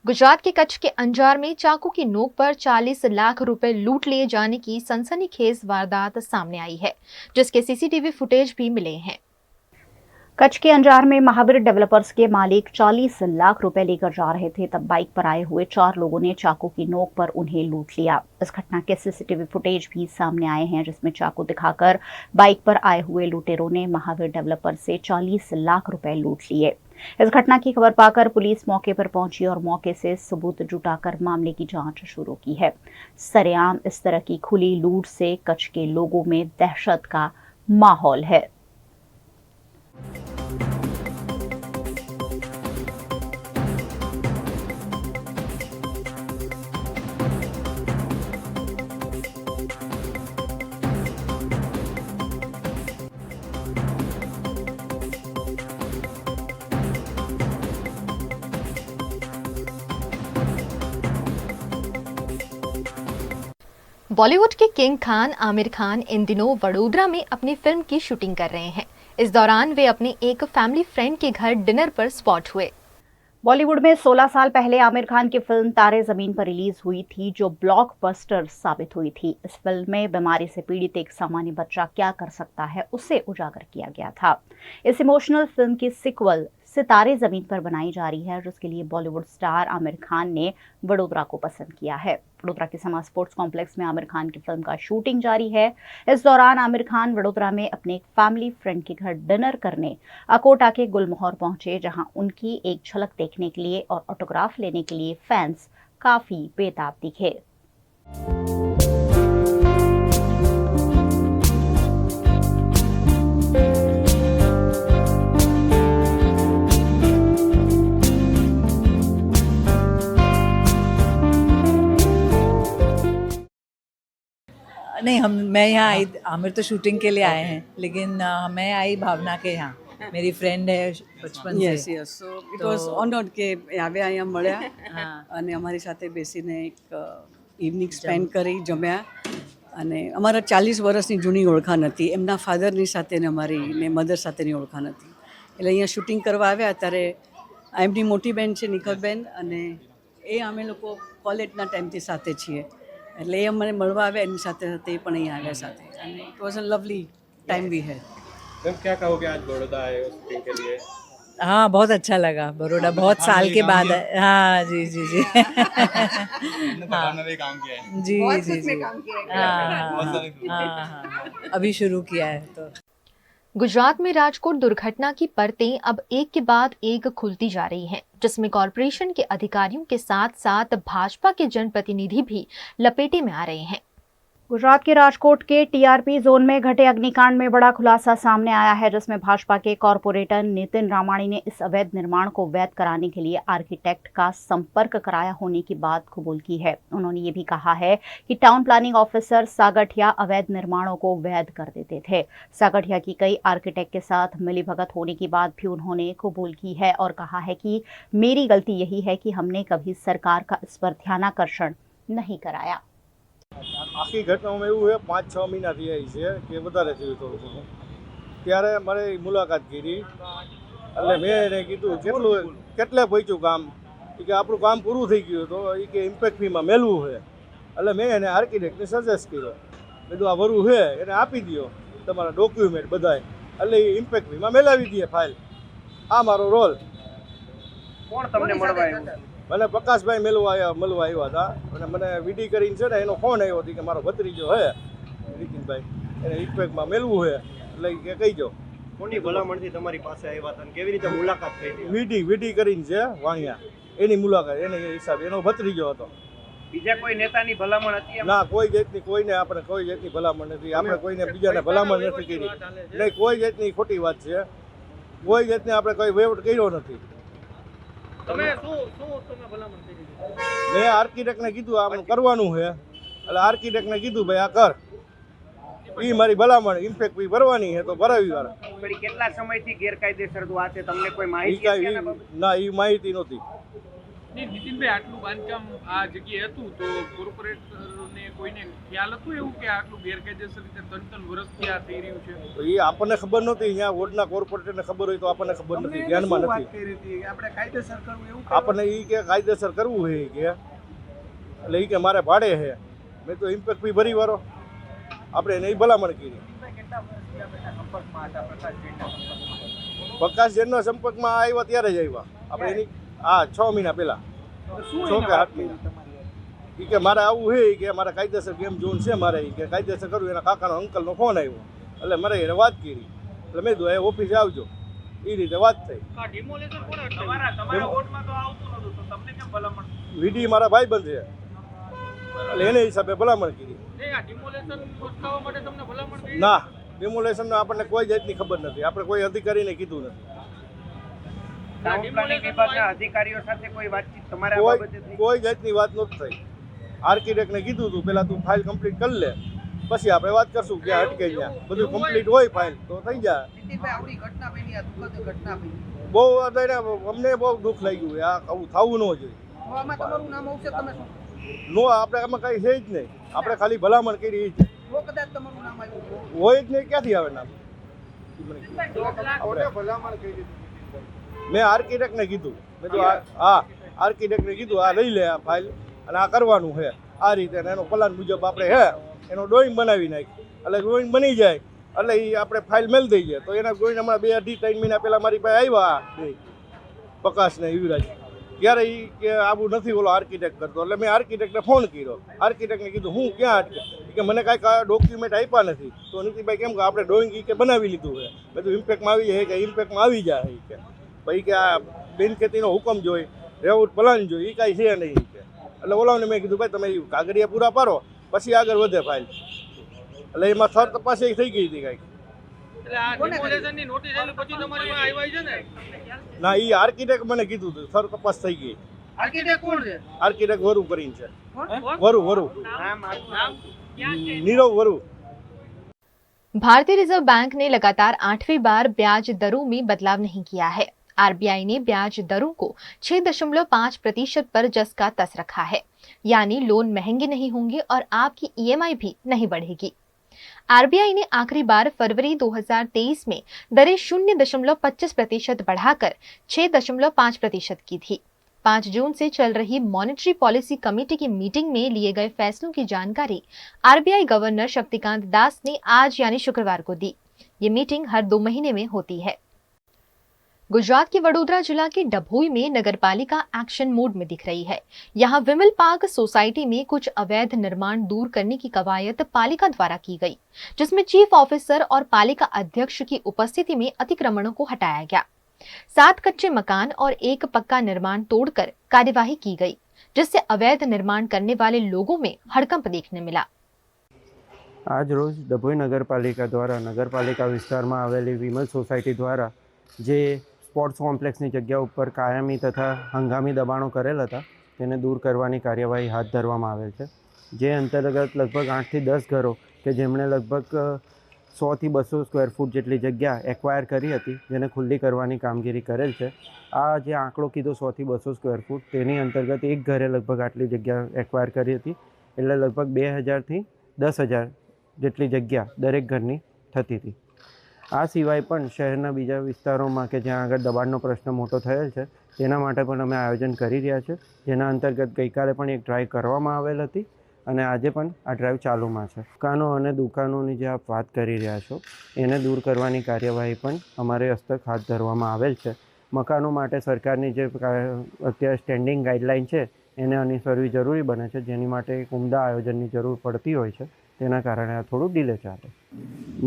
गुजरात के कच्छ के अंजार में चाकू की नोक पर 40 लाख रुपए लूट लिए जाने की सनसनीखेज वारदात सामने आई है, जिसके सीसीटीवी फुटेज भी मिले हैं। कच्छ के अंजार में महावीर डेवलपर्स के मालिक 40 लाख रुपए लेकर जा रहे थे, तब बाइक पर आए हुए 4 लोगों ने चाकू की नोक पर उन्हें लूट लिया। इस घटना के सीसीटीवी फुटेज भी सामने आए हैं, जिसमें चाकू दिखाकर बाइक पर आए हुए लुटेरों ने महावीर डेवलपर्स से 40 लाख रुपए लूट लिए। इस घटना की खबर पाकर पुलिस मौके पर पहुंची और मौके से सबूत जुटाकर मामले की जांच शुरू की है। सरेआम इस तरह की खुली लूट से कच्छ के लोगों में दहशत का माहौल है। बॉलीवुड के किंग खान आमिर खान इन दिनों वडोदरा में अपनी फिल्म की शूटिंग कर रहे हैं। इस दौरान वे अपने एक फैमिली फ्रेंड के घर डिनर पर स्पॉट हुए। बॉलीवुड में 16 साल पहले आमिर खान की फिल्म तारे जमीन पर रिलीज हुई थी, जो ब्लॉकबस्टर साबित हुई थी। इस फिल्म में बीमारी से पीड़ित एक सामान्य बच्चा क्या कर सकता है, उसे उजागर किया गया था। इस इमोशनल फिल्म की सिक्वल सितारे जमीन पर बनाई जा रही है, जिसके लिए बॉलीवुड स्टार आमिर खान ने वडोदरा को पसंद किया है। वडोदरा के समा स्पोर्ट्स कॉम्प्लेक्स में आमिर खान की फिल्म का शूटिंग जारी है। इस दौरान आमिर खान वडोदरा में अपने एक फैमिली फ्रेंड के घर डिनर करने अकोटा के गुलमोहर पहुंचे, जहां उनकी एक झलक देखने के लिए और ऑटोग्राफ लेने के लिए फैंस काफी बेताब दिखे। नहीं, मैं यहाँ आई, आमिर तो शूटिंग के लिए आए हैं, लेकिन मैं आई भावना के यहाँ। मेरी फ्रेंड है बचपन से। Yes so it was honoured કે આવે અહીંયા મળ્યા અને અમારી સાથે બેસીને એક ઇવનિંગ સ્પેન્ડ કરી, જમ્યા અને અમારા 40 વર્ષની જૂની ઓળખાણ હતી એમના ફાધરની સાથે ને અમારી ને મધર સાથેની ઓળખાણ હતી, એટલે અહીંયા શૂટિંગ કરવા આવ્યા. ત્યારે આ એમની મોટી બેન છે નિખતબેન, અને એ અમે લોકો કોલેજના ટાઈમથી સાથે છીએ, એટલે એ અમને મળવા આવ્યા, એની સાથે સાથે એ પણ અહીંયા આવ્યા સાથે, અને it was a lovely time भी है. मैम क्या कहोगे आज बड़ौदा आए हो शूटिंग के लिए? हाँ, बहुत अच्छा लगा। बड़ौदा बहुत साल के बाद हाँ जी जी जी हाँ भी काम किया है। जी जी जी हाँ, अभी शुरू किया है। तो गुजरात में राजकोट दुर्घटना की परतें अब एक के बाद एक खुलती जा रही हैं, जिसमें कॉरपोरेशन के अधिकारियों के साथ साथ भाजपा के जनप्रतिनिधि भी लपेटे में आ रहे हैं। गुजरात के राजकोट के टीआरपी जोन में घटे अग्निकांड में बड़ा खुलासा सामने आया है, जिसमें भाजपा के कॉरपोरेटर नितिन रामाणी ने इस अवैध निर्माण को वैध कराने के लिए आर्किटेक्ट का संपर्क कराया होने की बात कबूल की है। उन्होंने ये भी कहा है कि टाउन प्लानिंग ऑफिसर सागठिया अवैध निर्माणों को वैध कर देते थे। सागठिया की कई आर्किटेक्ट के साथ मिलीभगत होने की बात भी उन्होंने कबूल की है और कहा है कि मेरी गलती यही है कि हमने कभी सरकार का इस पर ध्यानाकर्षण नहीं कराया। આખી ઘટનામાં એવું છે, 5-6 મહિના થઈ છે કે વધારે થયું થોડું ઘણું. ત્યારે મારે મુલાકાત કરી, એટલે મેં એને કીધું કેટલે પહોંચ્યું કામ, એ કે આપણું કામ પૂરું થઈ ગયું, તો એ કે ઇમ્પેક્ટ ફીમાં મેળવું છે. એટલે મેં એને આર્કિટેક્ટને સજેસ્ટ કર્યો, બધું આ વરું છે એને આપી દો તમારા ડોક્યુમેન્ટ બધાય, એટલે એ ઇમ્પેક્ટ ફીમાં મેળવી દે ફાઇલ. આ મારો રોલ. કોણ તમને મળવા આવ્યું? મને પ્રકાશભાઈ મળવા આવ્યા હતા, અને મને વીડી કરીને છે ને એનો ફોન આવ્યો હતો કે મારો ભત્રીજો છે નીતિનભાઈ, એને ઇમ્પેક્ટમાં મેળવું છે, એટલે કે કહીજો. કોની ભલામણથી તમારી પાસે આવ્યા હતા અને કેવી રીતે મુલાકાત થઈ હતી? વીડી કરીને છે વાણિયા, એની મુલાકાત, એને હિસાબે એનો ભત્રીજો હતો. બીજા કોઈ નેતાની ભલામણ હતી? ના, કોઈ જાતની કોઈને આપણે કોઈ જાતની ભલામણ નથી. આપણે કોઈને બીજાને ભલામણ નથી કરી, નહીં કોઈ જાતની ખોટી વાત છે, કોઈ જાતની આપણે કોઈ વહીવટ કર્યો નથી. તમે તમે ભલામણ કરી? મેં આર્કિટેક્ટને કીધું આમ કરવાનું છે, એટલે આર્કિટેક્ટને કીધું ભાઈ આ કર, એ મારી ભલામણ ઇમ્પેક્ટ ફી ભરવાની છે તો ભરાવી વાર. પણ કેટલા સમયથી ગેરકાયદેસર આ છે, તમને કોઈ માહિતી છે? ના, એ માહિતી નહોતી. નીતિનભાઈ, આટલું બાંધકામ આ જગ્યાએ હતું તો કોર્પોરેટ તમને કોઈને ખ્યાલ હતો એવું કે આટલું ગેરકાયદેસર રીતે 3 વર્ષથી આ થઈ રહ્યું છે? તો એ આપણને ખબર નહોતી, અહીંયા વોર્ડના કોર્પોરેટરને ખબર હોય તો આપણને ખબર નથી, ધ્યાનમાં વાત નથી. કરી હતી કે આપણે કાયદેસર કરવું એવું આપણને એ કે કાયદેસર કરવું છે ઈ કે, એટલે એ કે મારે ભાડે છે. મેં તો ઇમ્પેક્ટ ફી ભરી વાળો, આપણે એને ઈ ભલામણ કરી. કેટલા વર્ષથી આપણે સંપર્કમાં હતા પ્રકાશજીના સંપર્કમાં? પ્રકાશ જેનના સંપર્કમાં આવ્યા ત્યારે જ આવ્યા આપણે, એની 6 મહિના પહેલા, શું 6 કે 8 વાત મહિના. કરી તમારી? એ કે મારે આવું છે કે મારે કાયદેસર ગેમ ઝોન છે મારે, ઈ કે કાયદેસર કરવું. એના કાકાનો અંકલનો ફોન આવ્યો એટલે મારે એને વાત કરી, એટલે મેં કીધું ઓફિસે આવજો, એ રીતે વાત થઈ. આ ડિમોલેશન કોણે તમારા વોર્ડમાં તો આવતું નહોતું, તો તમને કેમ ભલામણ? વીડી મારા ભાઈબંધ છે એટલે એને હિસાબે ભલામણ કરી. નહીં, આ ડિમોલેશન અટકાવવા માટે તમને ભલામણ કરી? ના, ડેમોલેશનનો આપણને કોઈ જાતની ખબર નથી, આપણે કોઈ અધિકારીને કીધું નથી. ટાઉન પ્લાનિંગ વિભાગના અધિકારીઓ સાથે કોઈ વાતચીત તમારા કોઈ બાબતે થઈ? કોઈ જાતની વાત નહોતી થઈ. આર્કિટેક્ટને કીધું હતું પહેલાં તું ફાઇલ કમ્પ્લીટ કરી લે, પછી આપણે વાત કરશું ક્યાં અટકે ત્યાં. બધું કમ્પ્લીટ હોય ફાઇલ તો થઈ જાય. આવડી ઘટના બની, આ દુઃખદ ઘટના બની. બહુ અમને બહુ દુઃખ લાગ્યું, આ આવું થવું ન જોઈએ. તો આમાં તમારું નામ આવશે, તમે શું? નો, આપણે આમાં કંઈ છે જ નહીં, આપણે ખાલી ભલામણ કરી છે. જો કદાચ તમારું નામ આવ્યું હોય જ નહીં, ક્યાંથી આવે નામ? મેં આર્કિટેક્ટને કીધું, મેં તો હા આર્કિટેક્ટને કીધું આ લઈ લે આ ફાઇલ અને આ કરવાનું છે આ રીતે, અને એનો પ્લાન મુજબ આપણે હે એનો ડ્રોઈંગ બનાવી નાખી, એટલે ડ્રોઈંગ બની જાય એટલે એ આપણે ફાઇલ મેલ દઈ જાય. તો એના ડ્રોઈંગ હમણાં 2-3 મહિના પહેલાં મારી પાસે આવ્યા બે, પ્રકાશ ને યુવરાજ, ત્યારે એ કે આવું નથી ઓલો આર્કિટેક્ટ કરતો. એટલે મેં આર્કિટેક્ટને ફોન કર્યો, આર્કિટેક્ટને કીધું હું ક્યાં અટકે, કે મને કાંઈ ડોક્યુમેન્ટ આપ્યા નથી. તો નીતિભાઈ કેમ કે આપણે ડ્રોઈંગ કે બનાવી લીધું છે, બધું ઇમ્પેક્ટમાં આવી જાય કે ઇમ્પેક્ટમાં આવી જાય કે ભાઈ કે આ બિનખેતીનો હુકમ જોઈ, રેવટ પ્લાન જોઈ, એ કાંઈ છે નહીં કે. એટલે ઓલાને મેં કીધું ભાઈ તમે કાગળિયા પૂરા પાડો પછી આગળ વધે ફાઇલ. એટલે એમાં થર તપાસ થઈ ગઈ હતી કાંઈક. એટલે આ ડિમોલેશનની નોટિસ આવી પછી તમારી પાસે આવ્યા છે ને? ના, એ આર્કિટેક્ટ મને કીધું હતું થર તપાસ થઈ ગઈ. આર્કિટેક્ટ કોણ છે? આર્કિટેક્ટ વરુ કરીને છે, કોણ? વરુ નામ ક્યાં છે? નીરવ વરુ. भारतीय रिजर्व बैंक ने लगातार 8वीं बार ब्याज दरों में बदलाव नहीं किया है। आरबीआई ने ब्याज दरों को 6.5% पर जस का तस रखा है, यानी लोन महंगे नहीं होंगे और आपकी ईएमआई भी नहीं बढ़ेगी। आरबीआई ने आखिरी बार फरवरी 2023 में दरें 0.25% बढ़ाकर 6.5% की थी। 5 जून से चल रही मॉनेटरी पॉलिसी कमेटी की मीटिंग में लिए गए फैसलों की जानकारी आरबीआई गवर्नर शक्तिकांत दास ने आज यानी शुक्रवार को दी। ये मीटिंग हर 2 महीने में होती है। गुजरात के वडोदरा जिला के डभोई में नगरपालिका एक्शन मोड में दिख रही है। यहाँ विमल पार्क सोसाइटी में कुछ अवैध निर्माण दूर करने की कवायद पालिका द्वारा की गई, जिसमें चीफ ऑफिसर और पालिका अध्यक्ष की उपस्थिति में अतिक्रमणों को हटाया गया। 7 कच्चे मकान और 1 पक्का निर्माण तोड़कर कार्यवाही की गई, जिससे अवैध निर्माण करने वाले लोगों में हड़कंप देखने मिला। आज रोज डभोई नगरपालिका द्वारा नगरपालिका विस्तार में आवेली विमल सोसायटी द्वारा जे स्पोर्ट्स कॉम्प्लेक्सनी जग्या पर कायमी तथा हंगामी दबाणों करेल हता तेने दूर करवानी कार्यवाही हाथ धरवामां आवेल छे। जे अंतर्गत लगभग 8 થી 10 घरों के जेमणे लगभग 100 થી 200 स्क्वेर फूट जेटली जग्या एक्वायर करी हती जेने खुल्ली करवानी कामगीरी करेल छे। आ जे आंकड़ो कीधो 100 થી 200 स्क्वेर फूट तेनी अंतर्गत एक घरे लगभग आटली जग्या एक्वायर करी हती, एटले लगभग 2000 થી 10,000 जेटली जग्या दरेक घरनी थती थी। आ सिवाय पण शहरना बीजा विस्तारों के ज्यां आगळ दबाणनो प्रश्न मोटो थयेल छे तेना माटे पण अमे आयोजन करी रह्या छे, जेना अंतर्गत गईकाले पण एक ड्राइव करवामां आवेल हती અને આજે પણ આ ડ્રાઈવ ચાલુમાં છે। દુકાનો અને દુકાનોની જે આપ વાત કરી રહ્યા છો એને દૂર કરવાની કાર્યવાહી પણ અમારે હસ્તક હાથ ધરવામાં આવેલ છે। મકાનો માટે સરકારની જે અત્યારે સ્ટેન્ડિંગ ગાઈડલાઈન છે એને અનુસરવી જરૂરી બને છે, જેની માટે એક ઉમદા આયોજનની જરૂર પડતી હોય છે, તેના કારણે આ થોડું ડિલે ચાલે।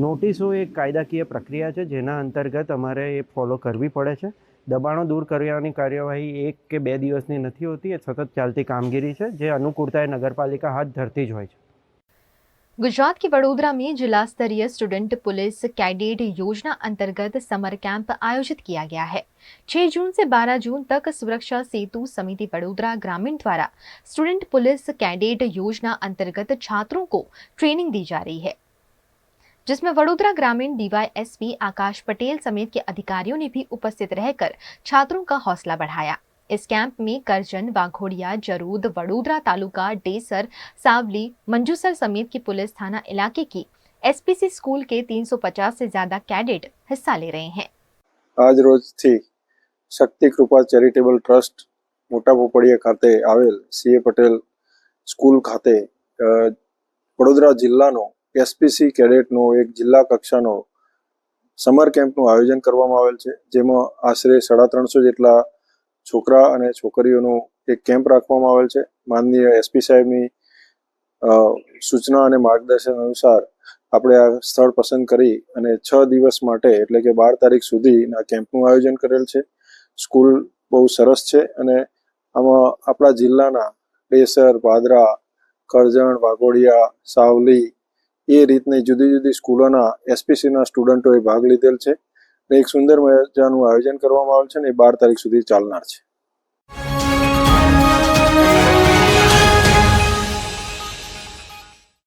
નોટિસો એક કાયદાકીય પ્રક્રિયા છે જેના અંતર્ગત અમારે એ ફોલો કરવી પડે છે। દબાણો दूर करवानी कार्यवाही 1 કે 2 દિવસની નથી होती, सतत चालती कामगीरी है जे अनुकूलताए नगरपालिका हाथ धरती ज होय छे। गुजरात के वडोदरा में जिला स्तरीय स्टूडेंट पुलिस कैडेट योजना अंतर्गत समर कैंप आयोजित किया गया है। 6 जून से 12 जून तक सुरक्षा सेतु समिति वडोदरा ग्रामीण द्वारा स्टूडेंट पुलिस कैडेट योजना अंतर्गत छात्रों को ट्रेनिंग दी जा रही है, जिसमें वडोदरा ग्रामीण डीवाईएसपी आकाश पटेल समेत के अधिकारियों ने भी उपस्थित रहकर छात्रों का हौसला बढ़ाया। इस कैंप में करजन, वाघोड़िया, जरूद, वडोदरा तालुका, डेसर, सावली, मंजूसर समेत की पुलिस थाना इलाके की एसपीसी स्कूल के 350 से ज्यादा कैडेट हिस्सा ले रहे हैं। આજ રોજથી શક્તિ કૃપા ચેરિટેબલ ટ્રસ્ટ મોટા પોપડિયા ખાતે આવેલ સીએ પટેલ સ્કૂલ ખાતે વડોદરા જિલ્લાનો એસપીસી કેડેટનો એક જિલ્લા કક્ષાનો સમર કેમ્પનું આયોજન કરવામાં આવેલ છે, જેમાં આશરે 350 જેટલા છોકરા અને છોકરીઓનો એક કેમ્પ રાખવામાં આવેલ છે. માનનીય એસપી સાહેબની સૂચના અને માર્ગદર્શન અનુસાર આપણે આ સ્થળ પસંદ કરી અને 6 દિવસ માટે એટલે કે 12 તારીખ સુધીના કેમ્પનું આયોજન કરેલ છે. સ્કૂલ બહુ સરસ છે અને આમાં આપણા જિલ્લાના ડેસર, પાદરા, કરજણ, વાઘોડિયા, સાવલી એ રીતની જુદી જુદી સ્કૂલોના એસપીસીના સ્ટુડન્ટોએ ભાગ લીધેલ છે. એક સુંદર મજાનું આયોજન કરવામાં આવેલ છે અને 12 તારીખ સુધી ચાલનાર છે.